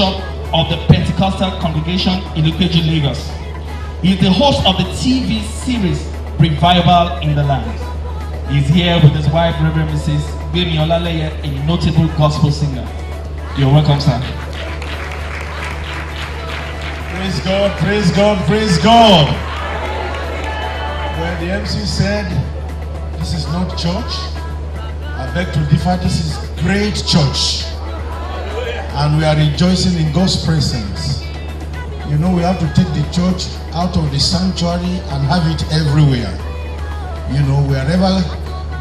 Bishop of the Pentecostal Congregation in Ikeji, Lagos. He is the host of the TV series Revival in the Land. He is here with his wife, Reverend Mrs. Gbemi Olaleye, a notable gospel singer. You're welcome, sir. Praise God, praise God, praise God. When the MC said, this is not church, I beg to differ. This is great church. And we are rejoicing in God's presence. You know, we have to take the church out of the sanctuary and have it everywhere. You know, wherever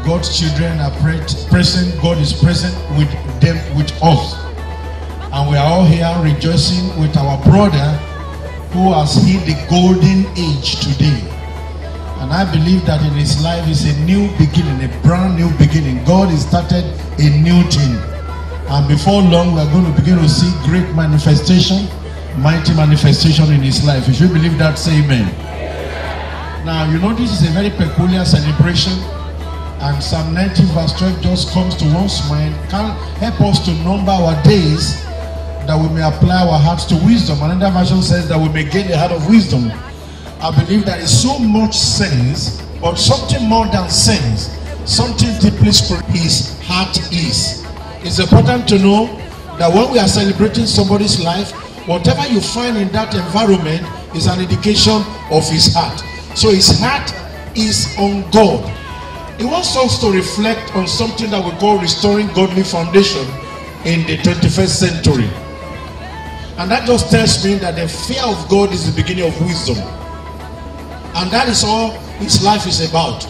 God's children are present, God is present with them, with us. And we are all here rejoicing with our brother who has hit the golden age today. And I believe that in his life is a new beginning, a brand new beginning. God has started a new thing. And before long, we are going to begin to see great manifestation, mighty manifestation in his life. If you believe that, say amen. Now, you know, this is a very peculiar celebration. And Psalm 90 verse 12 just comes to one's mind. Can help us to number our days that we may apply our hearts to wisdom. Another version says that we may gain the heart of wisdom. I believe there is so much sense, but something more than sense, something deeply spiritual his heart is. It's important to know that when we are celebrating somebody's life, whatever you find in that environment is an indication of his heart. So his heart is on God. He wants us to reflect on something that we call restoring godly foundation in the 21st century. And that just tells me that the fear of God is the beginning of wisdom. And that is all his life is about.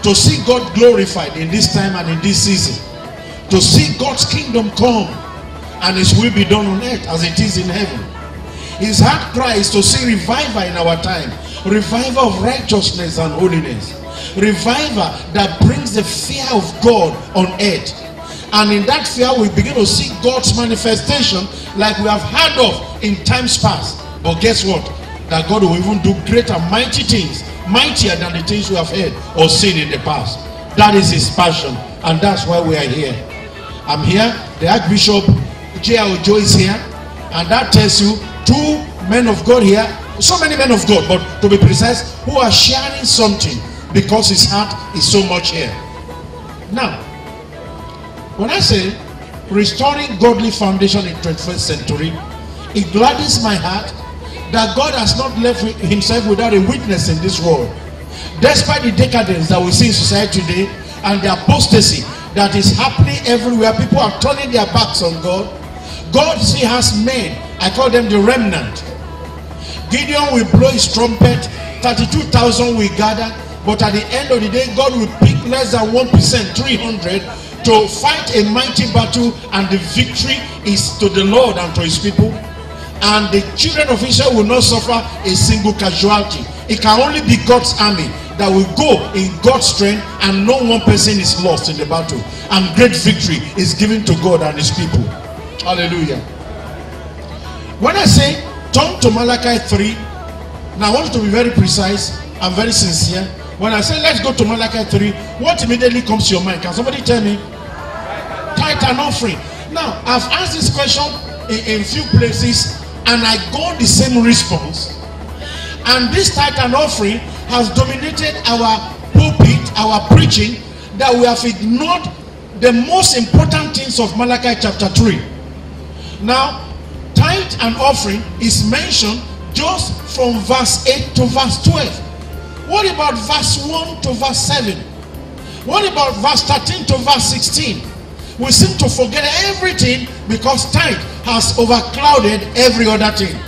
To see God glorified in this time and in this season. To see God's kingdom come and his will be done on earth as it is in heaven. His heart cry is to see revival in our time. Revival of righteousness and holiness. Revival that brings the fear of God on earth. And in that fear we begin to see God's manifestation like we have heard of in times past. But guess what? That God will even do greater mighty things, mightier than the things we have heard or seen in the past. That is his passion, and that's why we are here. I'm here, the Archbishop J.R. Ojo is here, and that tells you two men of God here, so many men of God, but to be precise, who are sharing something because his heart is so much here. Now, when I say restoring godly foundation in 21st century, it gladdens my heart that God has not left himself without a witness in this world. Despite the decadence that we see in society today and the apostasy that is happening everywhere, people are turning their backs on God. God still has men, I call them the remnant. Gideon will blow his trumpet, 32,000 will gather, but at the end of the day, God will pick less than 1%, 300, to fight a mighty battle, and the victory is to the Lord and to his people. And the children of Israel will not suffer a single casualty. It can only be God's army that will go in God's strength, and no one person is lost in the battle, and great victory is given to God and his people. Hallelujah. When I say turn to Malachi 3, now I want you to be very precise and very sincere. When I say let's go to Malachi 3, what immediately comes to your mind? Can somebody tell me? Tithe and offering. Now I've asked this question in few places, and I got the same response. And this tithe and offering has dominated our pulpit, our preaching, that we have ignored the most important things of Malachi chapter 3. Now, tithe and offering is mentioned just from verse 8 to verse 12. What about verse 1 to verse 7? What about verse 13 to verse 16? We seem to forget everything because tithe has overclouded every other thing.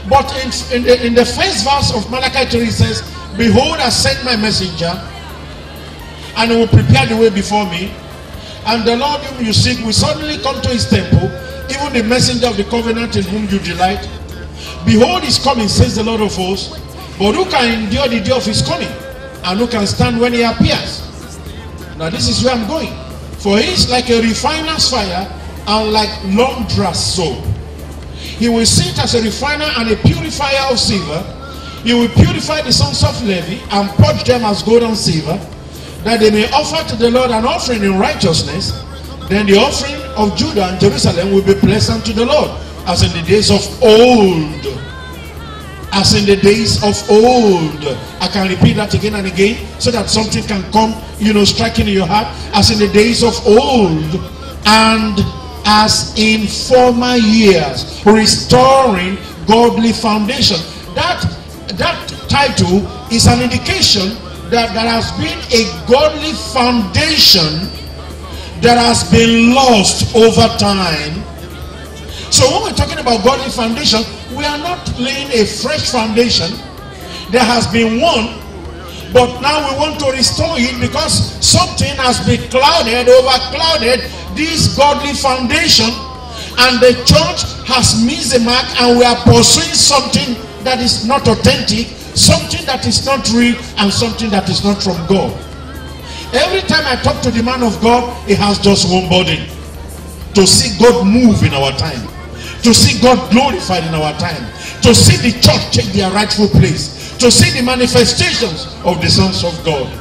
But in the first verse of Malachi 3 it says, behold, I send my messenger, and he will prepare the way before me. And the Lord whom you seek will suddenly come to his temple, even the messenger of the covenant in whom you delight. Behold, his coming, says the Lord of hosts. But who can endure the day of his coming? And who can stand when he appears? Now this is where I'm going. For he is like a refiner's fire, and like launderer's soap. He will sit as a refiner and a purifier of silver. He will purify the sons of Levi and purge them as gold and silver, that they may offer to the Lord an offering in righteousness. Then the offering of Judah and Jerusalem will be pleasant to the Lord. as in the days of old. As in the days of old. I can repeat that again and again so that something can come, striking in your heart. As in the days of old, and as in former years, restoring godly foundation. That title is an indication that there has been a godly foundation that has been lost over time. So when we're talking about godly foundation, we are not laying a fresh foundation. There has been one, but now we want to restore it because something has been overclouded this godly foundation, and the church has missed the mark, and we are pursuing something that is not authentic, something that is not real, and something that is not from God. Every time I talk to the man of God, he has just one burden: to see God move in our time, to see God glorified in our time, to see the church take their rightful place, to see the manifestations of the sons of God,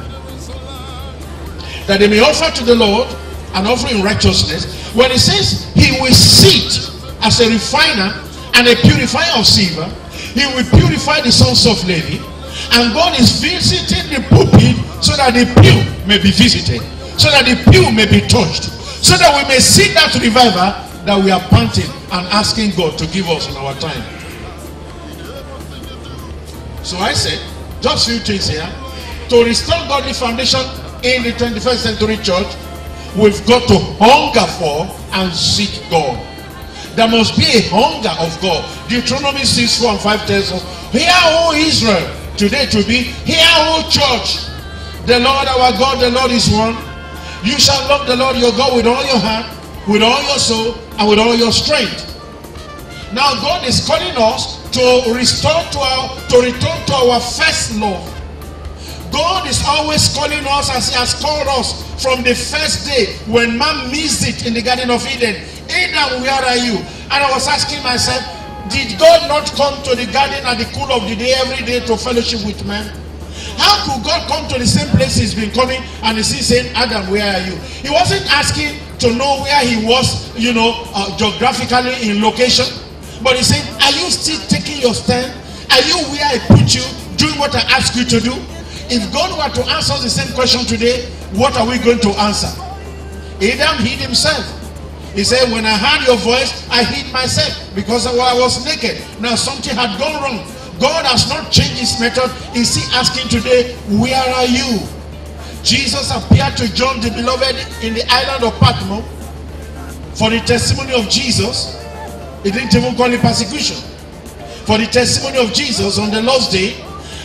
that they may offer to the Lord an offering in righteousness. When it says he will sit as a refiner and a purifier of silver, he will purify the sons of Levi, and God is visiting the pulpit so that the pew may be visited, so that the pew may be touched, so that we may see that revival that we are panting and asking God to give us in our time. So I said, just few things here. To restore godly foundation in the 21st century church, we've got to hunger for and seek God. There must be a hunger of God. Deuteronomy 6:4-5 tells us, "Hear, O Israel." Today to be, "Hear, O church, the Lord our God, the Lord is one. You shall love the Lord your God with all your heart, with all your soul, and with all your strength." Now God is calling us to return to our first love. God is always calling us as he has called us from the first day when man missed it in the Garden of Eden. "Adam, where are you?" And I was asking myself, did God not come to the garden at the cool of the day every day to fellowship with man? How could God come to the same place he's been coming and he's saying, "Adam, where are you?" He wasn't asking to know where he was, geographically in location. But he said, "Are you still taking your stand? Are you where I put you, doing what I ask you to do?" If God were to answer the same question today, what are we going to answer? Adam hid himself. He said, "When I heard your voice, I hid myself because I was naked." Now something had gone wrong. God has not changed his method. Is he asking today, "Where are you?" Jesus appeared to John the Beloved in the island of Patmos for the testimony of Jesus. He didn't even call it persecution. For the testimony of Jesus on the Lord's Day.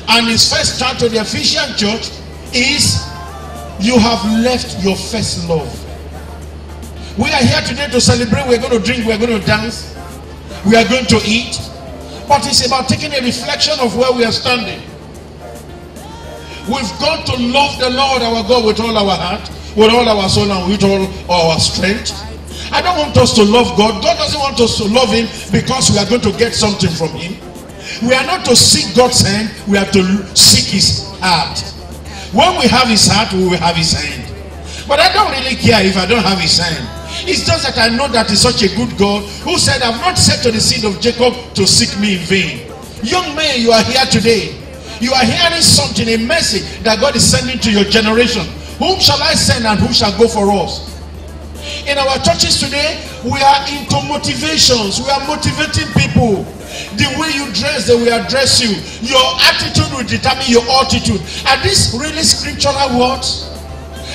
And his first charge to the Ephesian church is, "You have left your first love." We are here today to celebrate. We're going to drink, we're going to dance, we are going to eat. But it's about taking a reflection of where we are standing. We've got to love the Lord our God with all our heart, with all our soul, and with all our strength. I don't want us to love God. God doesn't want us to love him because we are going to get something from him. We are not to seek God's hand, we are to seek his heart. When we have his heart, we will have his hand. But I don't really care if I don't have his hand. It's just that I know that he's such a good God who said, "I've not said to the seed of Jacob to seek me in vain." Young man, you are here today. You are hearing something, a message that God is sending to your generation. Whom shall I send and who shall go for us? In our churches today, we are into motivations. We are motivating people. The way you dress, they will address you. Your attitude will determine your altitude. Are these really scriptural words?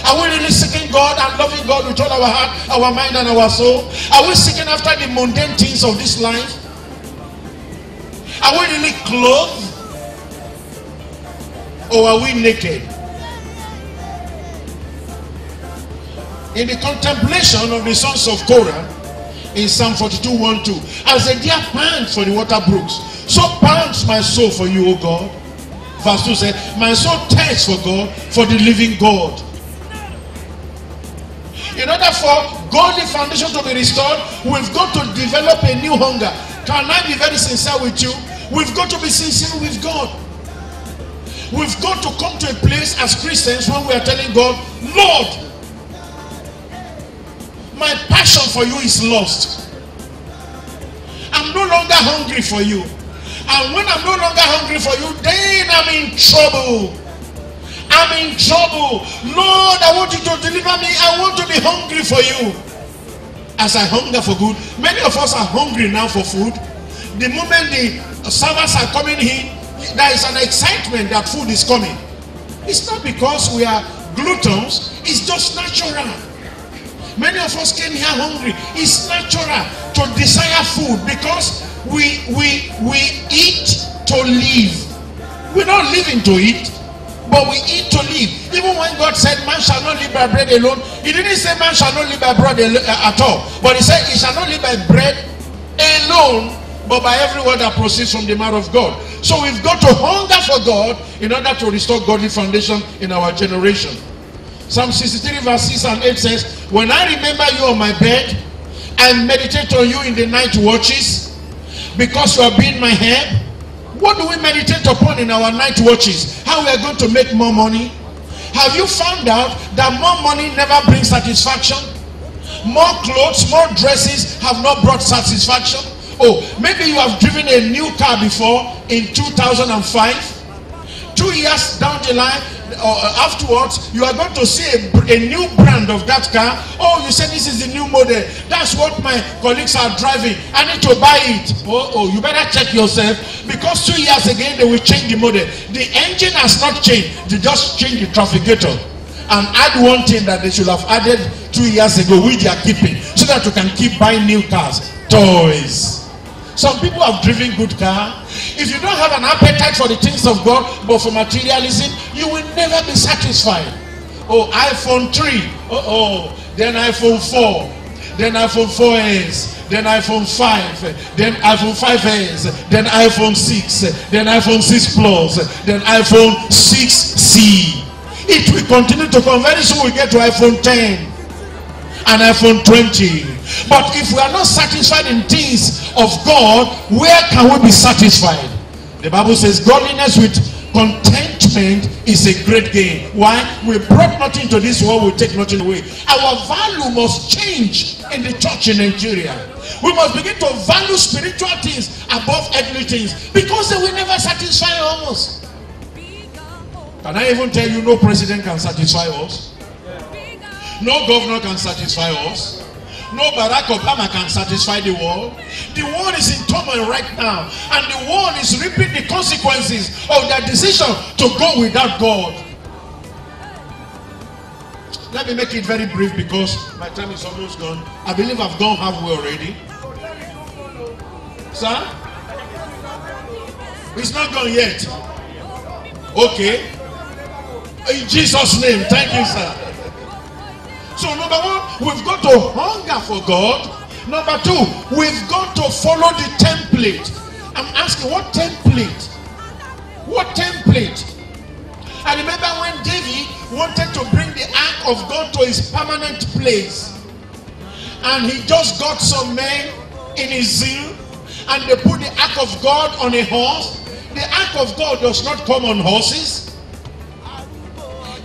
Are we really seeking God and loving God with all our heart, our mind, and our soul? Are we seeking after the mundane things of this life? Are we really clothed? Or are we naked? In the contemplation of the sons of Korah, in Psalm 42:1-2, "As the deer pants for the water brooks, so pants my soul for you, O God." Verse 2 says, "My soul thirsts for God, for the living God." In order for godly foundation to be restored, we've got to develop a new hunger. Can I be very sincere with you? We've got to be sincere with God. We've got to come to a place as Christians when we are telling God, "Lord, my passion for you is lost. I'm no longer hungry for you. And when I'm no longer hungry for you, then I'm in trouble. I'm in trouble. Lord, I want you to deliver me. I want to be hungry for you. As I hunger for good, many of us are hungry now for food. The moment the servers are coming in, there is an excitement that food is coming. It's not because we are gluttons, it's just natural. Many of us came here hungry. It's natural to desire food because we eat to live. We're not living to eat, but we eat to live. Even when God said man shall not live by bread alone, he didn't say man shall not live by bread at all, but he said he shall not live by bread alone, but by every word that proceeds from the mouth of God. So we've got to hunger for God in order to restore godly foundation in our generation. Psalm 63 verse 6 and 8 says, when I remember you on my bed, I meditate on you in the night watches, because you have been my help. What do we meditate upon in our night watches? How we are going to make more money? Have you found out that more money never brings satisfaction? More clothes, more dresses have not brought satisfaction. Oh, maybe you have driven a new car before in 2005. 2 years down the line, afterwards, you are going to see a new brand of that car. Oh, you said this is the new model. That's what my colleagues are driving. I need to buy it. Oh, you better check yourself, because 2 years again they will change the model. The engine has not changed. They just change the trafficator and add one thing that they should have added 2 years ago, which they are keeping, so that you can keep buying new cars, toys. Some people have driven good car. If you don't have an appetite for the things of God, but for materialism, you will never be satisfied. Oh, iPhone 3. Then iPhone 4. Then iPhone 4S. Then iPhone 5. Then iPhone 5S. Then iPhone 6. Then iPhone 6 Plus. Then iPhone 6C. It will continue to come. Very soon we get to iPhone 10 and iPhone 20. But if we are not satisfied in things of God, where can we be satisfied? The Bible says godliness with contentment is a great gain. Why? We brought nothing to this world, we take nothing away. Our value must change in the church in Nigeria. We must begin to value spiritual things above earthly things, because they will never satisfy us. Can I even tell you, no president can satisfy us? No governor can satisfy us. No Barack Obama can satisfy the world. The world is in turmoil right now, and the world is reaping the consequences of their decision to go without God. Let me make it very brief, because my time is almost gone. I believe I've gone halfway already. Sir? It's not gone yet. Okay. In Jesus' name. Thank you, sir. So number one, we've got to hunger for God. Number two, we've got to follow the template. I'm asking, what template? What template? I remember when David wanted to bring the ark of God to his permanent place, and he just got some men in his zeal, and they put the ark of God on a horse. The ark of God does not come on horses.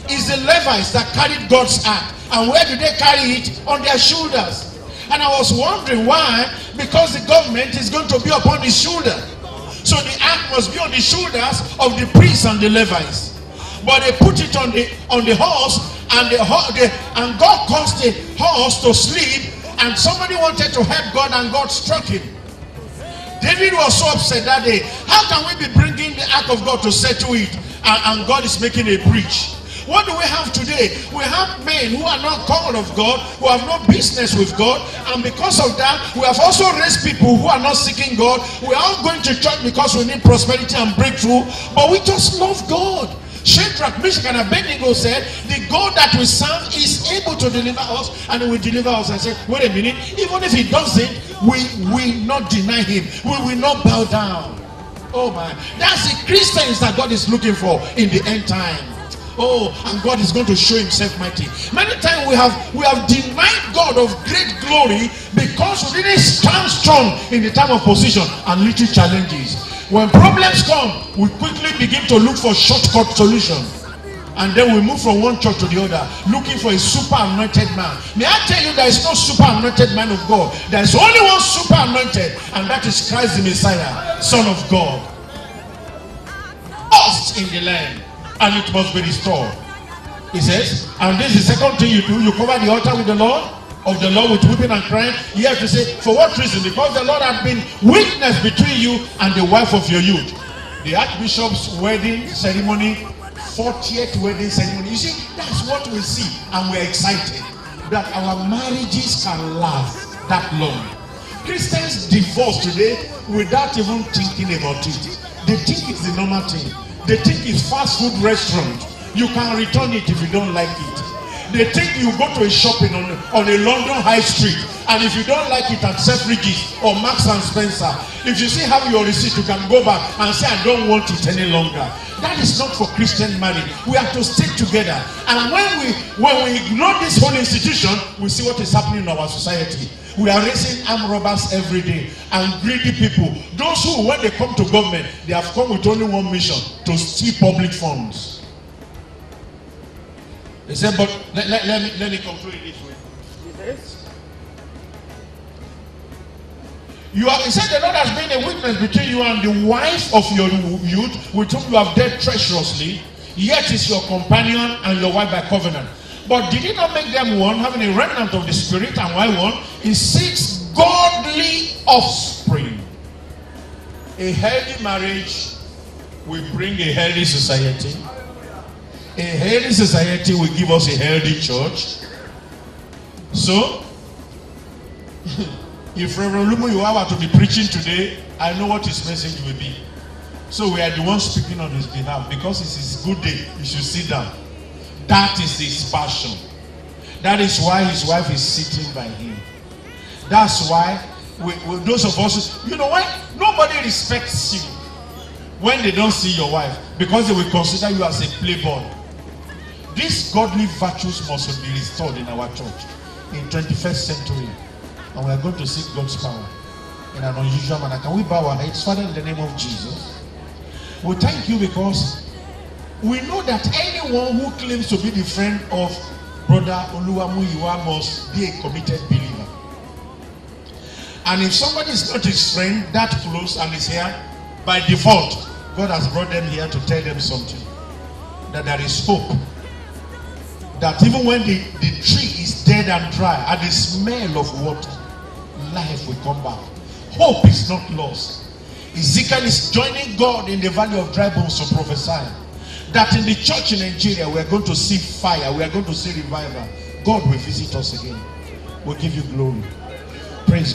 It's the Levites that carried God's ark. And where did they carry it? On their shoulders. And I was wondering why. Because the government is going to be upon his shoulder. So the ark must be on the shoulders of the priests and the Levites. But they put it on the horse, and God caused the horse to sleep, and somebody wanted to help God, and God struck him. David was so upset that day. How can we be bringing the ark of God to settle it, and God is making a breach? What do we have today? We have men who are not called of God, who have no business with God, and because of that, we have also raised people who are not seeking God. We are all going to church because we need prosperity and breakthrough, but we just love God. Shadrach, Meshach, and Abednego said, the God that we serve is able to deliver us, and he will deliver us. I said, wait a minute, even if he doesn't, we will not deny him. We will not bow down. Oh my, that's the Christians that God is looking for in the end time. Oh, and God is going to show himself mighty. Many times we have denied God of great glory because we didn't stand strong in the time of position and little challenges. When problems come, we quickly begin to look for shortcut solutions. And then we move from one church to the other, looking for a super anointed man. May I tell you, there is no super anointed man of God. There is only one super anointed, and that is Christ the Messiah, Son of God. Us in the land, and it must be restored. He says, and this is the second thing you do. You cover the altar with the Lord of the Lord with weeping and crying. You have to say, for what reason? Because the Lord has been witness between you and the wife of your youth. The Archbishop's wedding ceremony, 40th wedding ceremony. You see, that's what we see, and we're excited that our marriages can last that long. Christians divorce today without even thinking about it. They think it's the normal thing. They think it's fast food restaurant. You can return it if you don't like it. They think you go to a shopping on a London high street, and if you don't like it at Selfridges or Marks and Spencer, if you still have your receipt, you can go back and say, I don't want it any longer. That is not for Christian marriage. We have to stick together. And when we ignore this whole institution, we see what is happening in our society. We are raising armed robbers every day and greedy people. Those who, when they come to government, they have come with only one mission: to steal public funds. They said, but let me conclude it this way. He said the Lord has been a witness between you and the wife of your youth, with whom you have dealt treacherously, yet is your companion and your wife by covenant. But did he not make them one, having a remnant of the Spirit? And why one? He seeks godly offspring. A healthy marriage will bring a healthy society. A healthy society will give us a healthy church. So, if Reverend Lumu Yuawa to be preaching today, I know what his message will be. So we are the ones speaking on his behalf, because it's his good day. You should sit down. That is his passion. That is why his wife is sitting by him. That's why those of us, you know why? Nobody respects you when they don't see your wife, because they will consider you as a playboy. These godly virtues must be restored in our church in 21st century. And we are going to seek God's power in an unusual manner. Can we bow our heads? Father, in the name of Jesus, we thank you, because we know that anyone who claims to be the friend of Brother Oluwamuyiwa must be a committed believer. And if somebody is not his friend that close and is here, by default, God has brought them here to tell them something. That there is hope. That even when the tree is dead and dry, at the smell of water, life will come back. Hope is not lost. Ezekiel is joining God in the valley of dry bones to prophesy that in the church in Nigeria we are going to see fire, we are going to see revival. God will visit us again. We'll give you glory. Praise God.